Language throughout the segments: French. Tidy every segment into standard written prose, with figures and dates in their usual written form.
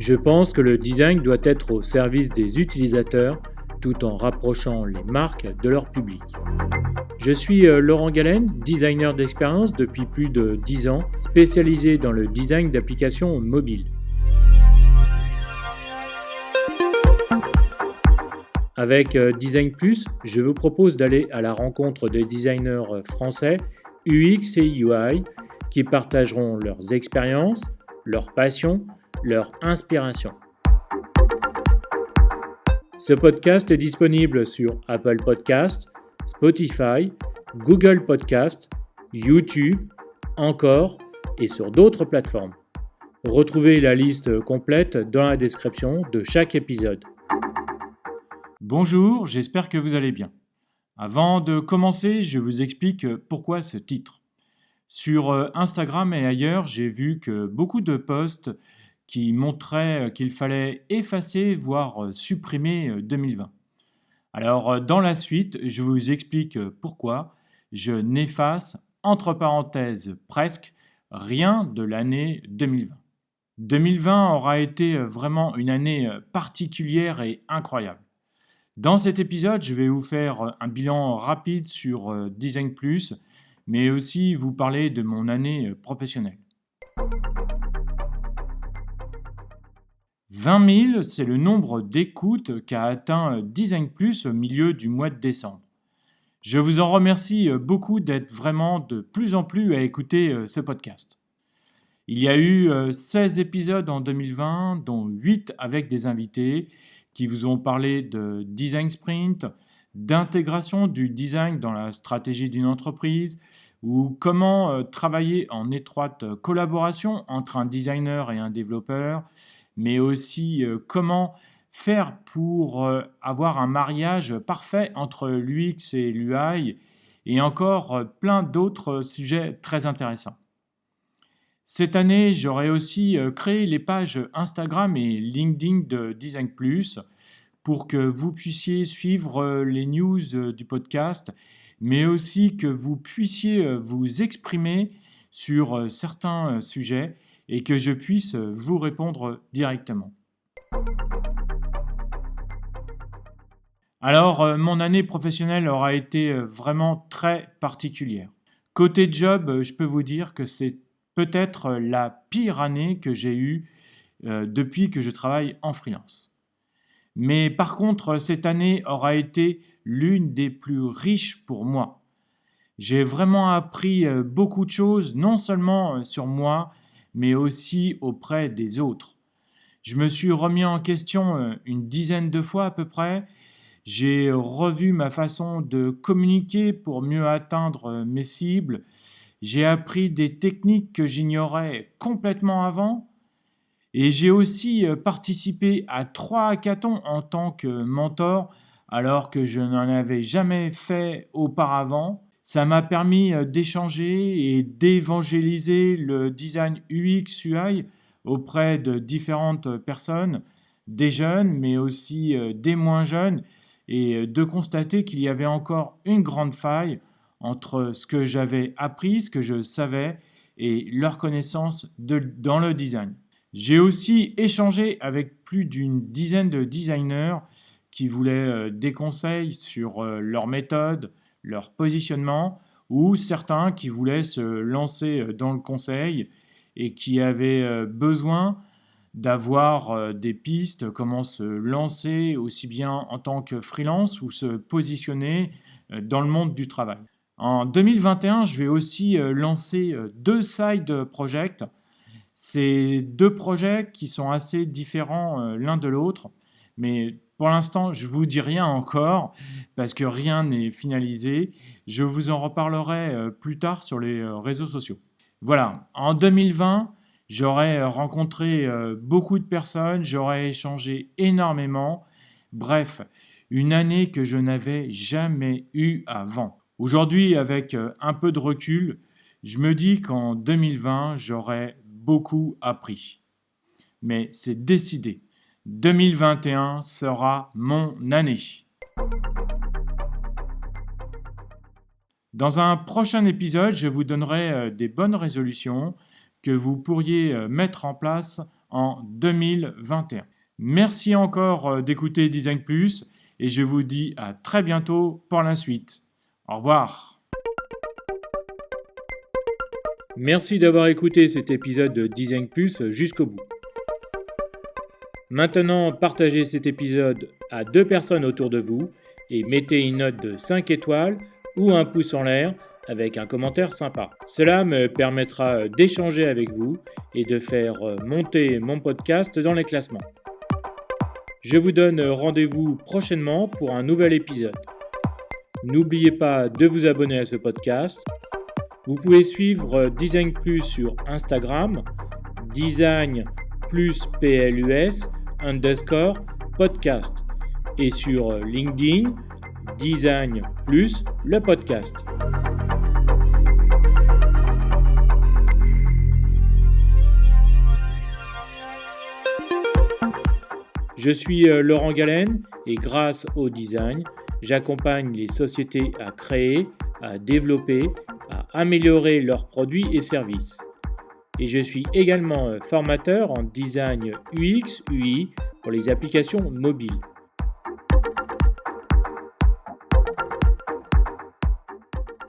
Je pense que le design doit être au service des utilisateurs tout en rapprochant les marques de leur public. Je suis Laurent Galen, designer d'expérience depuis plus de 10 ans, spécialisé dans le design d'applications mobiles. Avec Design Plus, je vous propose d'aller à la rencontre des designers français UX et UI qui partageront leurs expériences, leurs passions, leur inspiration. Ce podcast est disponible sur Apple Podcasts, Spotify, Google Podcasts, YouTube, Encore et sur d'autres plateformes. Retrouvez la liste complète dans la description de chaque épisode. Bonjour, j'espère que vous allez bien. Avant de commencer, je vous explique pourquoi ce titre. Sur Instagram et ailleurs, j'ai vu que beaucoup de posts qui montraient qu'il fallait effacer, voire supprimer 2020. Alors, dans la suite, je vous explique pourquoi je n'efface, entre parenthèses presque, rien de l'année 2020. 2020 aura été vraiment une année particulière et incroyable. Dans cet épisode, je vais vous faire un bilan rapide sur Design Plus, mais aussi vous parler de mon année professionnelle. 20 000, c'est le nombre d'écoutes qu'a atteint Design Plus au milieu du mois de décembre. Je vous en remercie beaucoup d'être vraiment de plus en plus à écouter ce podcast. Il y a eu 16 épisodes en 2020, dont 8 avec des invités qui vous ont parlé de design sprint, d'intégration du design dans la stratégie d'une entreprise, ou comment travailler en étroite collaboration entre un designer et un développeur, mais aussi comment faire pour avoir un mariage parfait entre l'UX et l'UI, et encore plein d'autres sujets très intéressants. Cette année, j'aurai aussi créé les pages Instagram et LinkedIn de Design Plus pour que vous puissiez suivre les news du podcast, mais aussi que vous puissiez vous exprimer sur certains sujets et que je puisse vous répondre directement. Alors, mon année professionnelle aura été vraiment très particulière. Côté job, je peux vous dire que c'est peut-être la pire année que j'ai eue depuis que je travaille en freelance. Mais par contre, cette année aura été l'une des plus riches pour moi. J'ai vraiment appris beaucoup de choses, non seulement sur moi, mais aussi auprès des autres. Je me suis remis en question une dizaine de fois à peu près. J'ai revu ma façon de communiquer pour mieux atteindre mes cibles. J'ai appris des techniques que j'ignorais complètement avant. Et j'ai aussi participé à 3 hackathons en tant que mentor, alors que je n'en avais jamais fait auparavant. Ça m'a permis d'échanger et d'évangéliser le design UX UI auprès de différentes personnes, des jeunes, mais aussi des moins jeunes, et de constater qu'il y avait encore une grande faille entre ce que j'avais appris, ce que je savais, et leur connaissance dans le design. J'ai aussi échangé avec plus d'une dizaine de designers qui voulaient des conseils sur leur méthode, leur positionnement, ou certains qui voulaient se lancer dans le conseil et qui avaient besoin d'avoir des pistes, comment se lancer aussi bien en tant que freelance ou se positionner dans le monde du travail. En 2021, je vais aussi lancer 2 side projects. C'est 2 projets qui sont assez différents l'un de l'autre, mais pour l'instant, je ne vous dis rien encore parce que rien n'est finalisé. Je vous en reparlerai plus tard sur les réseaux sociaux. Voilà, en 2020, j'aurais rencontré beaucoup de personnes, j'aurais échangé énormément. Bref, une année que je n'avais jamais eue avant. Aujourd'hui, avec un peu de recul, je me dis qu'en 2020, j'aurais beaucoup appris. Mais c'est décidé. 2021 sera mon année. Dans un prochain épisode, je vous donnerai des bonnes résolutions que vous pourriez mettre en place en 2021. Merci encore d'écouter Design Plus et je vous dis à très bientôt pour la suite. Au revoir. Merci d'avoir écouté cet épisode de Design Plus jusqu'au bout. Maintenant, partagez cet épisode à 2 personnes autour de vous et mettez une note de 5 étoiles ou un pouce en l'air avec un commentaire sympa. Cela me permettra d'échanger avec vous et de faire monter mon podcast dans les classements. Je vous donne rendez-vous prochainement pour un nouvel épisode. N'oubliez pas de vous abonner à ce podcast. Vous pouvez suivre Design Plus sur Instagram, Design plus PLUS _podcast et sur LinkedIn, Design plus le podcast. Je suis Laurent Galen et grâce au design, j'accompagne les sociétés à créer, à développer, à améliorer leurs produits et services. Et je suis également formateur en design UX, UI pour les applications mobiles.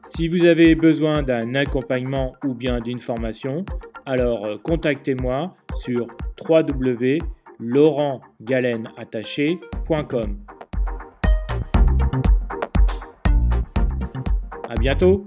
Si vous avez besoin d'un accompagnement ou bien d'une formation, alors contactez-moi sur www.laurentgalenattaché.com. À bientôt!